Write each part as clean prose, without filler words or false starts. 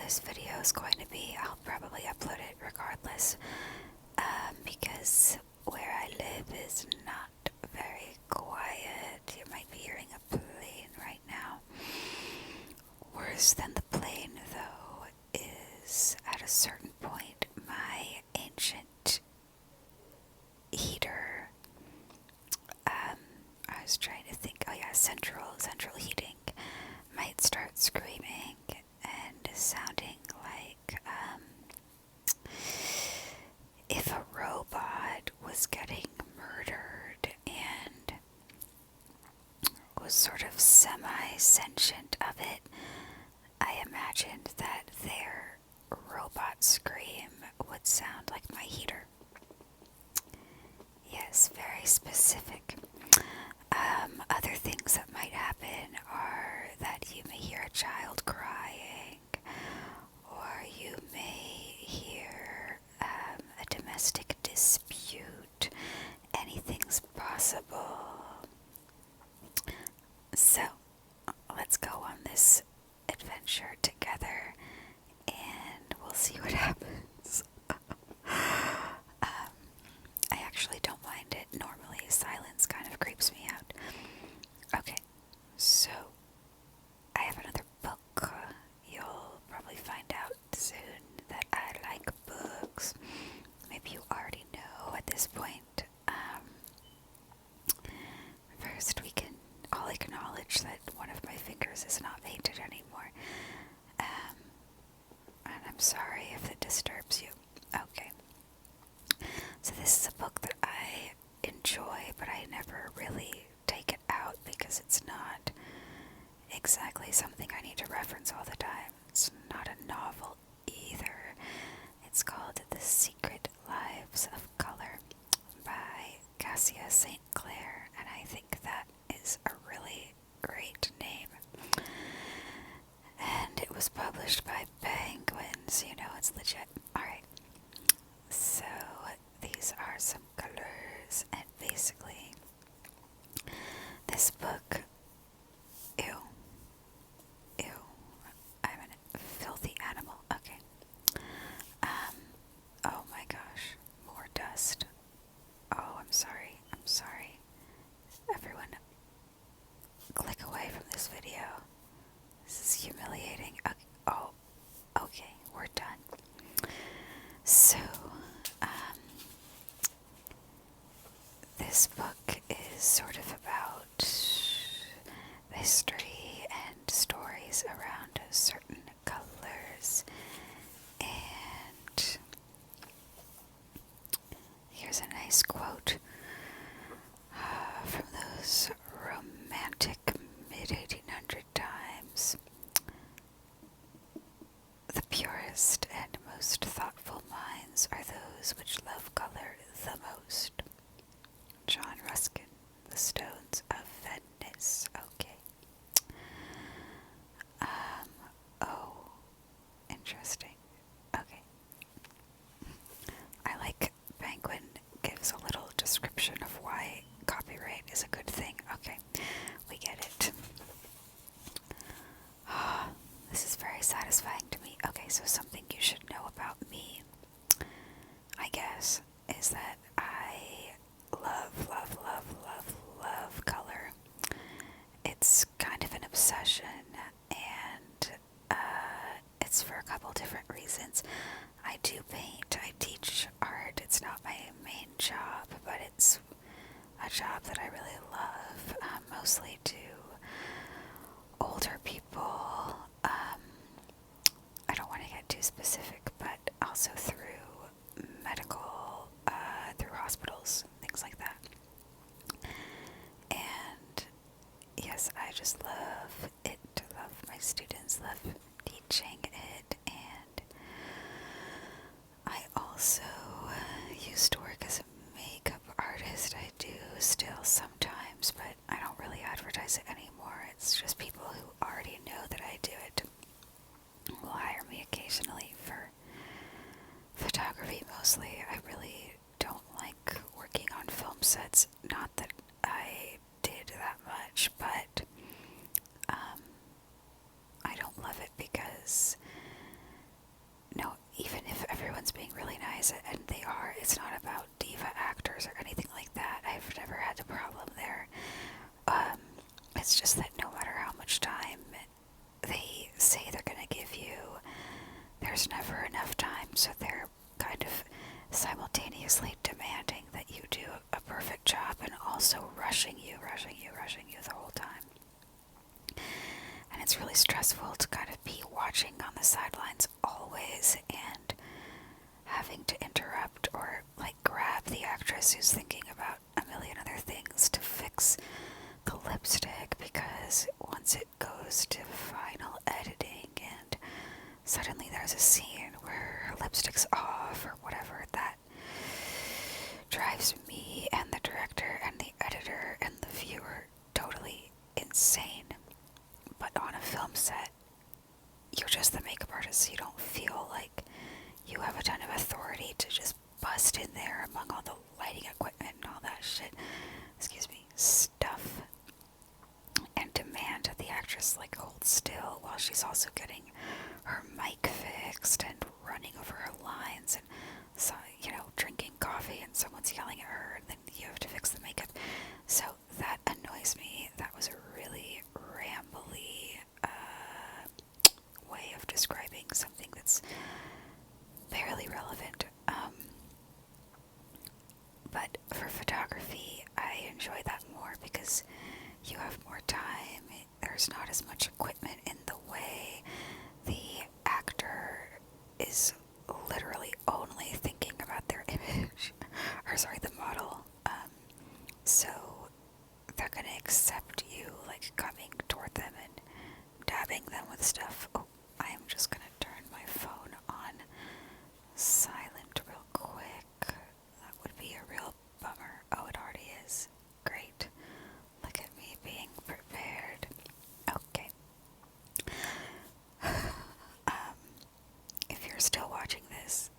this video is going to be. I'll probably upload it regardless, because where I live is not very quiet. You might be hearing a plane right now. Worse than the plane, though, is at a certain point my ancient heater. I was trying to think. Oh yeah, central heating might start screaming and sounding like if a robot was getting murdered and was sort of semi-sentient of it. I imagined that their robot scream would sound like my heater. Yes, very specific. Other things that might happen are that you may hear a child crying, or you may hear a domestic dispute. Anything's possible. So, let's go on this adventure together, and we'll see what happens. I actually don't mind it. Normally, silence kind of creeps me out. Okay, so I have another book. You'll probably find out soon that I like books. Maybe you already know at this point. First, we can all acknowledge that one of my fingers is not painted anymore. And I'm sorry if it disturbs you. Okay. So this is a book that I enjoy, but I never really take it out because it's not exactly something I need to reference all the time. It's not a novel either. It's called The Secret Lives of Color by Cassia St. Clair, and I think that is a really great name. And it was published by Penguins, you know it's legit. Alright, so these are some colors, and basically, this book, ew, I'm a filthy animal, okay. Oh my gosh, more dust. Oh, I'm sorry. Everyone, click away from this video. This is humiliating. Okay. Oh, okay, we're done. So, this book is sort of about history and stories around certain colors. And here's a nice quote from those romantic mid-1800 times. The purest and most thoughtful minds are those which love color the most. John Ruskin, The Stones of Venice. Okay. Oh, interesting. Okay. I like Penguin gives a little description of why copyright is a good thing. Okay, we get it. This is very satisfying to me. Okay, so something you should know about me, I guess, is that I love color. It's kind of an obsession, and it's for a couple different reasons. I do paint, I teach art. It's not my main job, but it's a job that I really love, mostly to older people. I don't want to get too specific, but also through medical, through hospitals, things like that. And yes, I just love it, love my students, love teaching it, and I also used to work as a makeup artist. I do still sometimes, but I don't really advertise it anymore. It's just people who already know that I do it will hire me occasionally for photography mostly. I really don't like working on film sets. Not that I did that much, but I don't love it because is, and they are. It's not about diva actors or anything like that. I've never had a problem there. It's just that no matter how much time they say they're gonna give you, there's never enough time, so they're kind of simultaneously demanding that you do a perfect job and also rushing you the whole time. And it's really stressful to kind of be watching on the sidelines always and having to interrupt or like grab the actress who's thinking about a million other things to fix the lipstick, because once it goes to final editing and suddenly there's a scene where her lipstick's off or whatever, that drives me and the director and the editor and the viewer totally insane. But on a film set, you're just the makeup artist, so you don't feel like you have a ton of authority to just bust in there among all the lighting equipment and all that shit, stuff, and demand that the actress like hold still while she's also getting her mic fixed and running over her lines and, so, drinking coffee and someone's yelling at her and then you have to fix the makeup. So that annoys me. That was a really rambly way of describing something that's barely relevant. But for photography, I enjoy that more because you have more time. There's not as much equipment in the way. The actor is literally only thinking about their image, or sorry, the model. So they're gonna accept you like coming toward them and dabbing them with stuff. Oh, I am just gonna turn my phone on silent real quick. That would be a real bummer. Oh, it already is. Great. Look at me being prepared. Okay. If you're still watching this,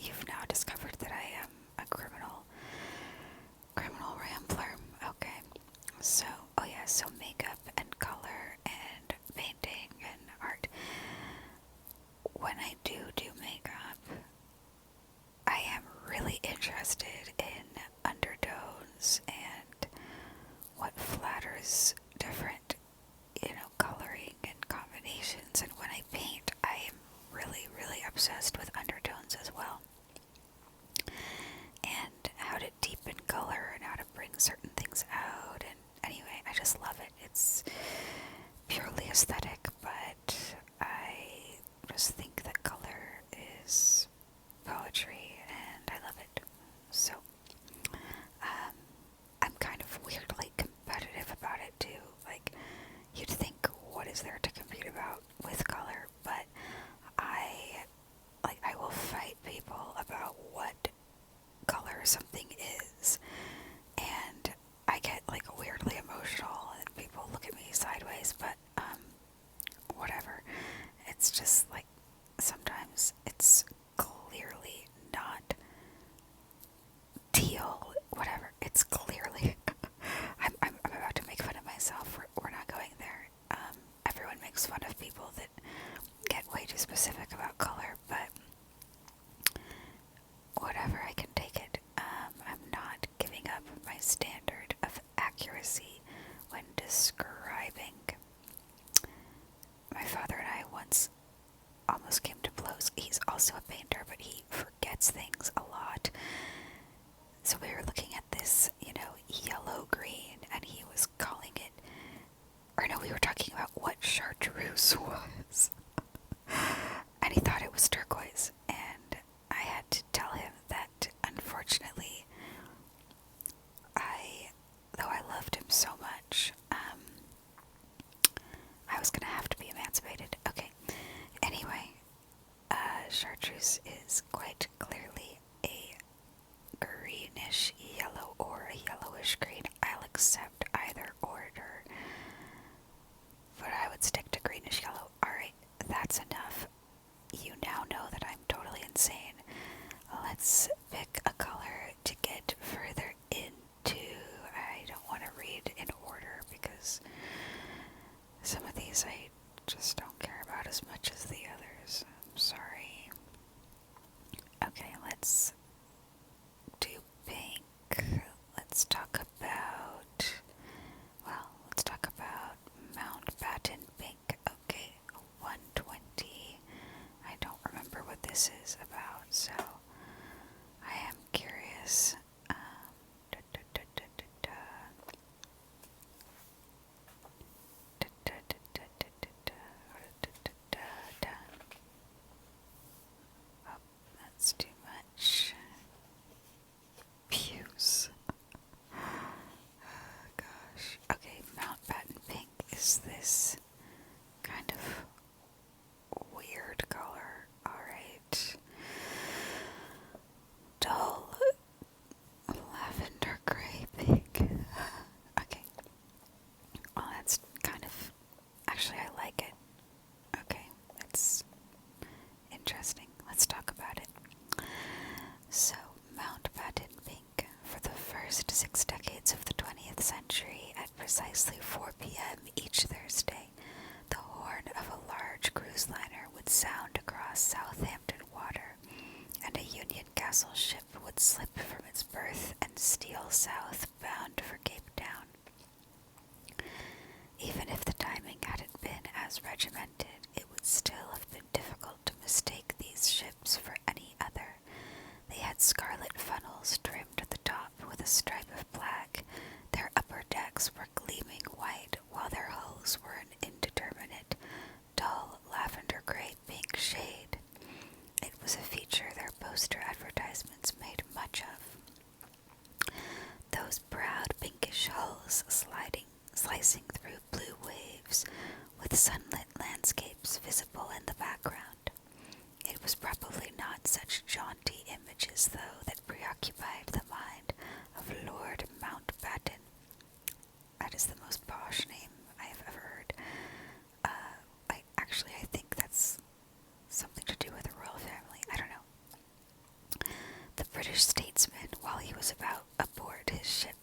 you've now discovered that I am a criminal rambler. Okay. So, oh yeah, so makeup and color and painting and art. When I do makeup, I am really interested in undertones and what flatters different, coloring and combinations. And when I paint, I am really, really obsessed with undertones as well. And how to deepen color and how to bring certain things out. And anyway, I just love it. It's purely aesthetic, but I just think that color is poetry and I love it. So, I'm kind of weirdly competitive about it too. Like, you'd think, what is there to compete about with color? But I will fight people about what color something is, and I get like weirdly emotional and people look at me sideways, but whatever. It's just like sometimes it's clearly not teal, whatever. It's clearly I'm about to make fun of myself. We're not going there. Everyone makes fun of people that get way too specific about color, but whatever, I can take it. I'm not giving up my standard of accuracy when describing. My father and I once almost came to blows. He's also a painter, but he forgets things a lot. So we were looking at this, yellow green, and he was calling it, or no, we were talking about what chartreuse was. And he thought it was turquoise, and I had to tell him that unfortunately, though I loved him so much, I was gonna have to be emancipated. Okay. Anyway, chartreuse is quite clearly a greenish yellow or a yellowish green. I'll accept either order, but I would stick to greenish yellow. Alright, that's enough. You now know that I'm totally insane. Let's pick a color to get further into. I don't want to read in order because some of these I just don't care about as much as the others. I'm sorry. this is about, so I am curious. Da, da, da, da, da, da. Da, da, da, da, da, da, da. Da, da, da, da. Oh, that's too much. Pews. Gosh. Okay, Mountbatten pink is this kind of weird color. Alright. Dull lavender gray pink. Okay. Well, that's kind of. Actually, I like it. Okay, it's interesting. Let's talk about it. So, Mountbatten pink. For the first 6 decades of the 20th century, at precisely 4 p.m. each Thursday, the horn of a large cruise liner would sound across Southampton water, and a Union Castle ship would slip from its berth and steal south, bound for Cape Town. Even if the timing hadn't been as regimented, it would still have been difficult to mistake these ships for any other. They had scarlet funnels trimmed at the top with a stripe of black. Their upper decks were gleaming white, while their hulls were an indeterminate, dull lavender gray pink shade. It was a feature their poster advertisements made much of. Those proud pinkish hulls slicing through blue waves, with sunlit landscapes visible in the background. It was probably not such jaunty images, though, that preoccupied the mind of Lord Mountbatten. That is the most posh name I have ever heard. I think that's something to do with the royal family. I don't know. The British statesman, while he was about aboard his ship,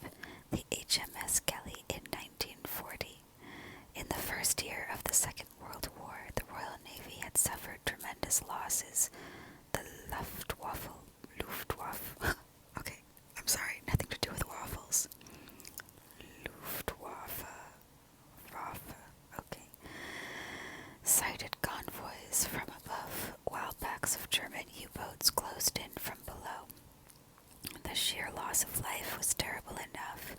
the HMS Kelly, in 1940. In the first year of the Second World War, the Royal Navy had suffered tremendous losses. The Luftwaffe. Okay, I'm sorry, nothing to do with waffles. Luftwaffe. Okay. Sighted convoys from above, while packs of German U-boats closed in from below. The sheer loss of life was terrible enough,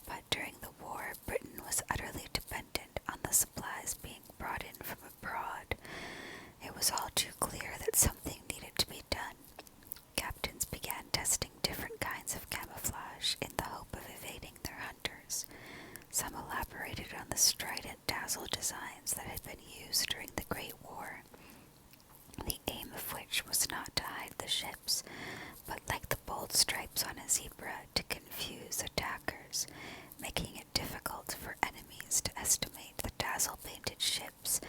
but during the war, Britain was utterly dependent on the supplies being brought in from abroad. It was all too clear that something needed to be done. Captains began testing different kinds of camouflage in the hope of evading their hunters. Some elaborated on the strident dazzle designs that had been used during the Great War, the aim of which was not to hide the ships, but like the bold stripes on a zebra, to confuse attackers, making it difficult for enemies to estimate the dazzle-painted ships'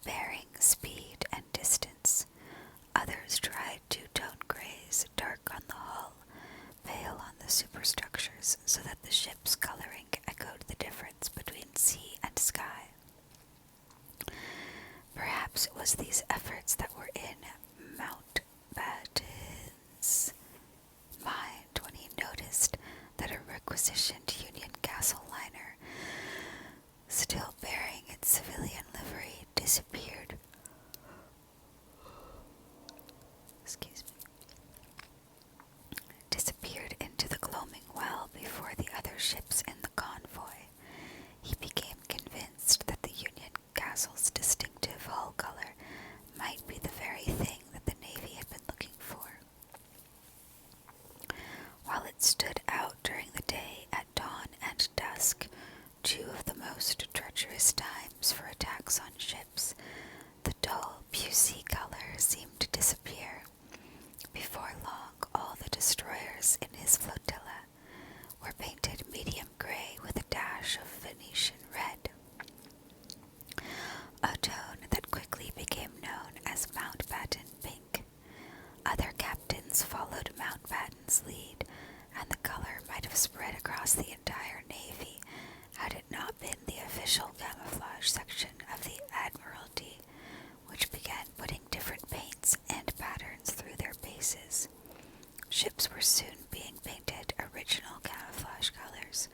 bearing, speed, and distance. Others tried two-tone grays, dark on the hull, pale on the superstructures, so that the ship's coloring echoed the difference between sea and sky. Perhaps it was these efforts that were in Mountbatten's mind when he noticed that a requisitioned Union Castle liner, still bearing its civilian livery, disappeared. Disappeared into the gloaming well before the other ships in the convoy. He became convinced that the Union Castle's distinctive hull color might be the very thing that the Navy had been looking for. While it stood out during the day, at dawn and dusk, 2 of the most treacherous times for attacks on ships, the dull, pucey color seemed to disappear. Before long, all the destroyers in his flotilla were painted medium gray with a dash of Venetian red, a tone that quickly became known as Mountbatten pink. Other captains followed Mountbatten's lead, and the color might have spread across the entire Navy had it not been the official camouflage section of the Admiralty, which began putting different paints and patterns through their bases. Ships were soon being painted original camouflage colors,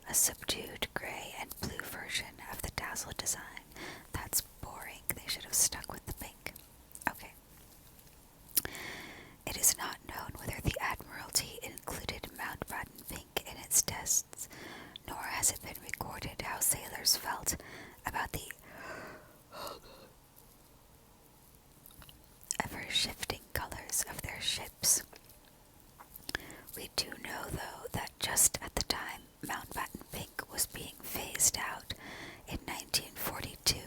a subdued gray and blue version of the dazzle design. That's boring. They should have stuck with the pink. Okay. ships. We do know, though, that just at the time Mountbatten pink was being phased out in 1942,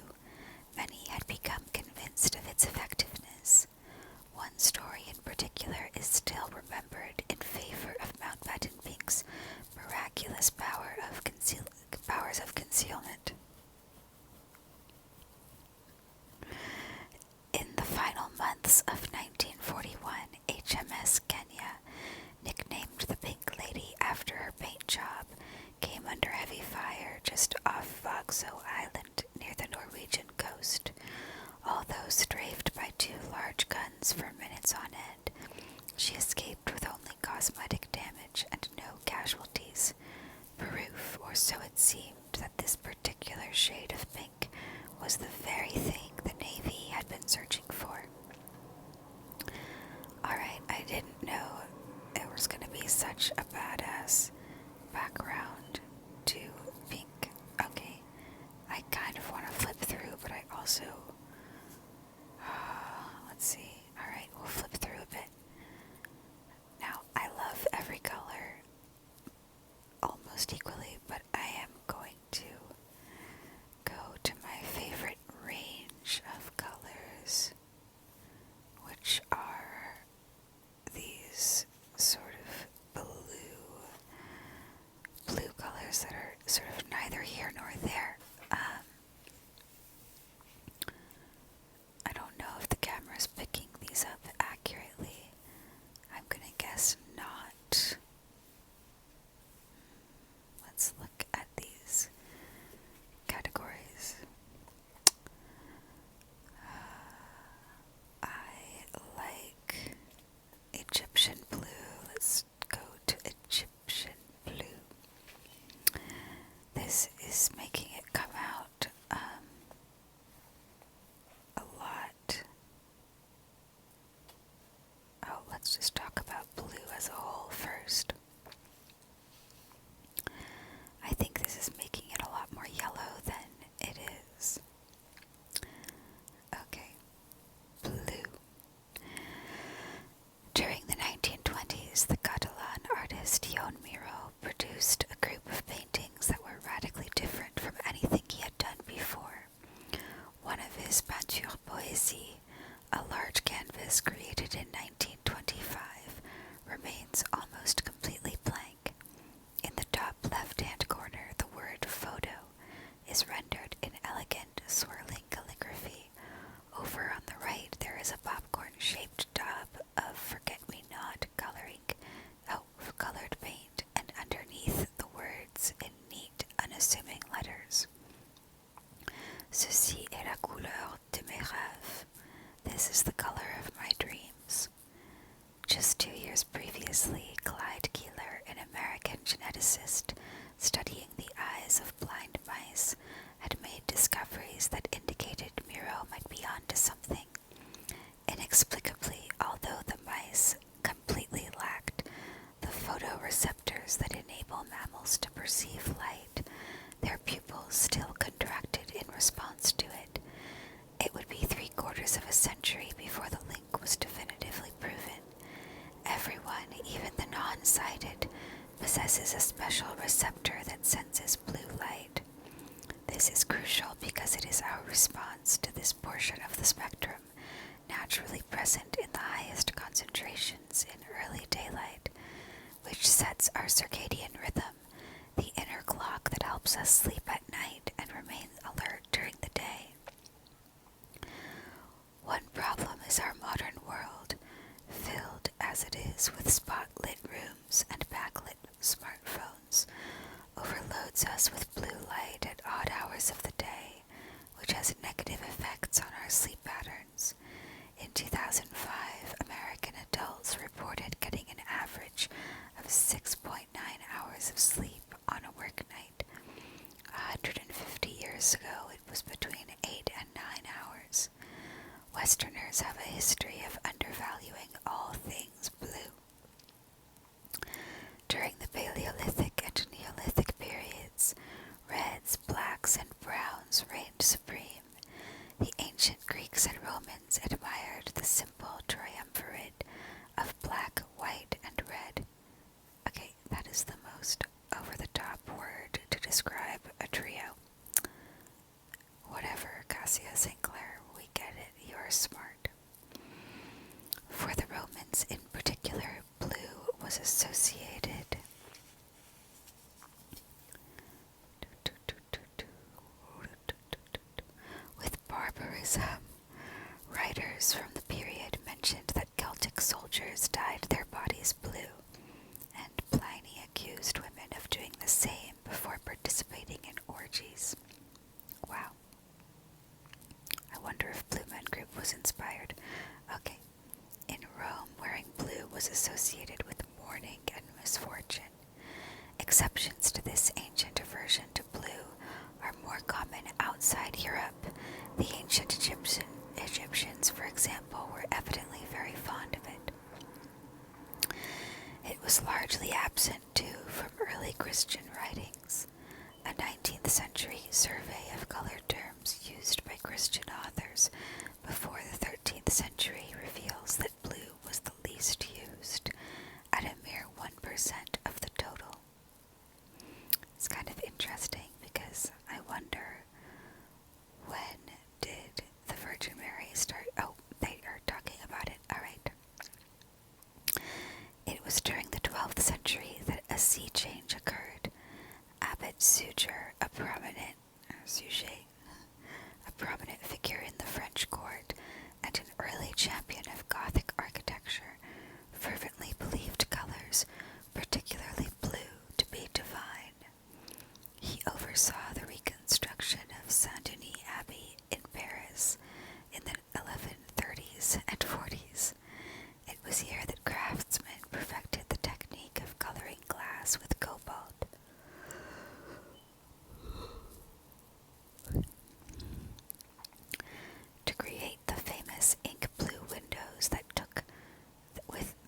many had become convinced of its effectiveness. One story in particular is still remembered in favor of Mountbatten pink's miraculous powers of concealment. In the final months of 1941, HMS Kenya, nicknamed the Pink Lady after her paint job, came under heavy fire just off Vauxhall Island near the Norwegian coast. Although strafed by two large guns for minutes on end, she escaped with only cosmetic damage and no casualties. Proof, or so it seemed, that this particular shade of pink was the very thing the Navy had been searching for. Alright, I didn't know it was going to be such a badass background to pink. Okay, I kind of want to flip through, but I also... let's see. Alright, we'll flip through a bit. Now, I love every color almost equally, but I am going to go to my favorite range of colors, which are these sort of blue colors that are sort of neither here nor there. I don't know if the camera's picking these up accurately. I'm gonna guess not. Let's look at these categories. I like Egyptian blue. Let's go to Egyptian blue. This is making it come out a lot. Oh, let's just talk about blue as a whole first. I think this is making it a lot more yellow than it is. Okay, blue. During the 1920s, the Catalan artist Joan Miró produced a group of paintings that were radically different from anything he had done before. One of his Peinture Poésie, a large canvas created in 1925, remains almost completely blank. In the top left-hand corner, the word photo is rendered in elegant, swirling calligraphy. Over on the right, there is a popcorn-shaped tub of forget-me-not colored paint, and underneath the words in neat, unassuming letters. Ceci est la couleur de mes rêves. This is the color of my dreams. Just 2 years previously, Clyde Keeler, an American geneticist studying the eyes of blind mice, had made discoveries that indicated Miró might be onto something. Inexplicably, although the mice completely lacked the photoreceptors that enable mammals to perceive light, their pupils still contracted in response to it. It would be 3/4 of a century before the link was definitively proven. Everyone, even the non-sighted, possesses a special receptor that senses blue light. This is crucial because it is our response to this portion of the spectrum, naturally present in the highest concentrations in early daylight, which sets our circadian rhythm, the inner clock that helps us sleep at night and remain alert during the day. One problem is our modern world, filled as it is with spot-lit rooms and backlit smartphones, overloads us with blue light at odd hours of the day, which has negative effects on our sleep patterns. In 2005, American adults reported getting an average of 6.9 hours of sleep on a work night. 150 years ago, it was between 8 and 9 hours. Westerners have a history of undervaluing all things blue. During the Paleolithic and Neolithic periods, reds, blacks, and browns reigned supreme. The ancient Greeks and Romans admired the simple triumvirate of was associated with barbarism. Writers from the period mentioned that Celtic soldiers dyed their bodies blue, and Pliny accused women of doing the same before participating in orgies. Wow. I wonder if Blue Man Group was inspired. Okay. In Rome, wearing blue was associated with mourning and misfortune. Exceptions to this ancient aversion to blue are more common outside Europe. The ancient Egyptians, for example, were evidently very fond of it. It was largely absent, too, from early Christian writings. A 19th century survey of colored terms used by Christian authors before the 13th century reveals that blue was the least used, at a mere 1% of the total. It's kind of interesting because I wonder, when did the Virgin Mary start? Oh, they are talking about it. Alright. It was during the 12th century that a sea change occurred. Abbot Suger, a prominent figure in the French court and an early champion of Gothic architecture, fervently believed colors, particularly blue, to be divine. He oversaw the reconstruction of Saint-Denis Abbey in Paris in the 1130s and 40s. It was here that craftsmen perfected the technique of coloring glass with cobalt. To create the famous ink blue windows that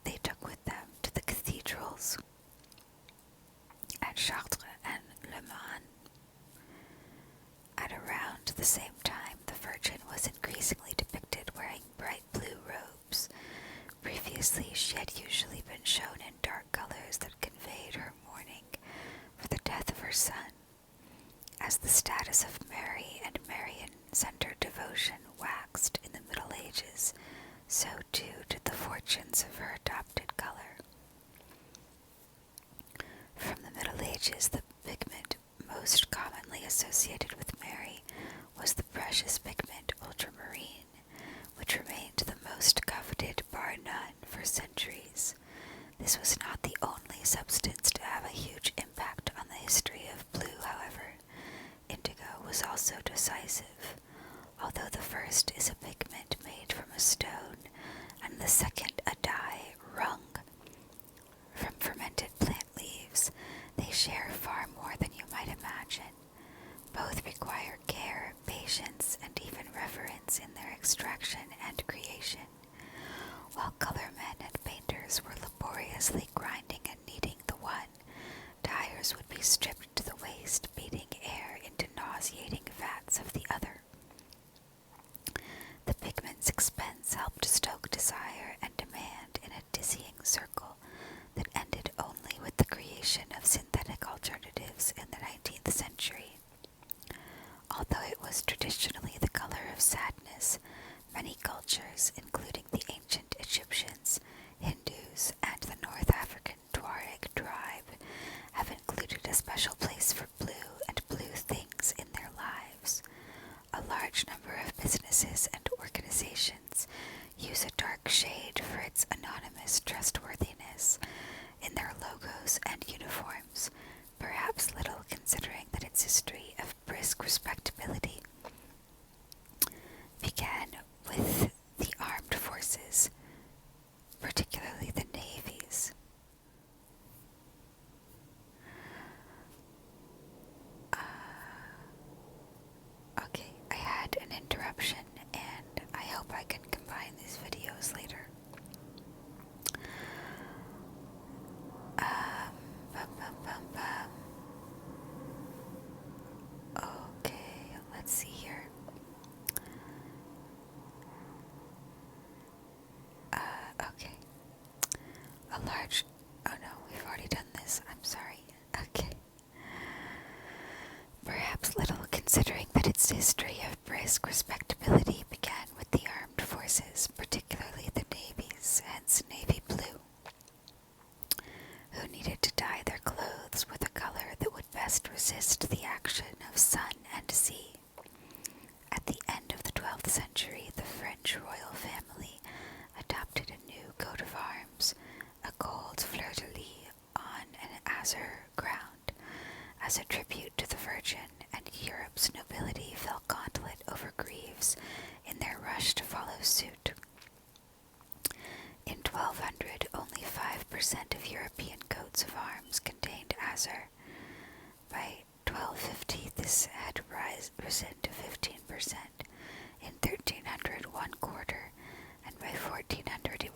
they took with them to the cathedrals at Chartres and Le Mans. At around the same time, the Virgin was increasingly depicted wearing bright blue robes. Previously, she had usually been shown in dark colors that conveyed her mourning for the death of her son. As the status of Mary and Marian-centered devotion waxed in the Middle Ages, so too did the fortunes of her adopted color. From the Middle Ages, the pigment most commonly associated with Mary was the precious pigment ultramarine, which remained the most coveted bar none for centuries. This was not the only substance to have a huge impact on the history of blue, however. Indigo was also decisive. Although the first is a pigment made from a stone, and the second a dye wrung from fermented plant leaves, they share far more than you might imagine. Both require care, patience, and even reverence in their extraction and creation. While colormen and painters were laboriously grinding and kneading the one, dyers would be stripped to the waist, beating air into nauseating vats of the other. The pigment's expense helped stoke desire and demand in a dizzying circle that ended only with the creation of synthetic alternatives in the 19th century. Although it was traditionally the color of sadness, many cultures, including the ancient Egyptians, Hindus, and the North African Tuareg tribe, have included a special place for blue and blue things in their lives. A large number of businesses and organizations use a dark shade for its anonymous trustworthiness in their logos and uniforms, perhaps little considering that its history of brisk respectability began with the armed forces, particularly the navies. Okay, I had an interruption, and I hope I can combine these videos later. Bum, bum, bum, bum. Okay, let's see here.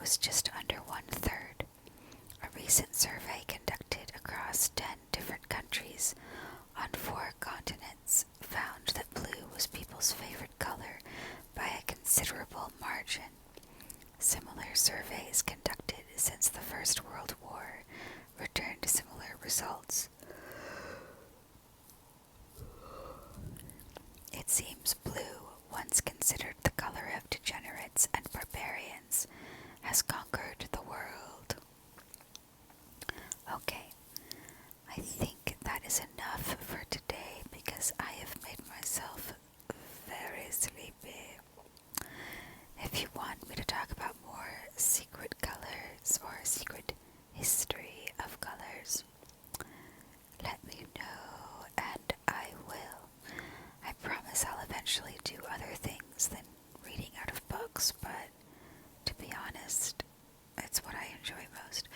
was just under one-third. A recent survey conducted across 10 different countries on 4 continents found that blue was people's favorite color by a considerable margin. Similar surveys conducted since the First World War returned similar results. It seems blue, once considered the color of degenerates and barbarians, has conquered the world. Okay, I think that is enough for today because I have made myself very sleepy. If you want me to talk about more secret colors or secret history of colors, let me know and I will. I promise I'll eventually do other things than reading out of books, but to be honest, it's what I enjoy most.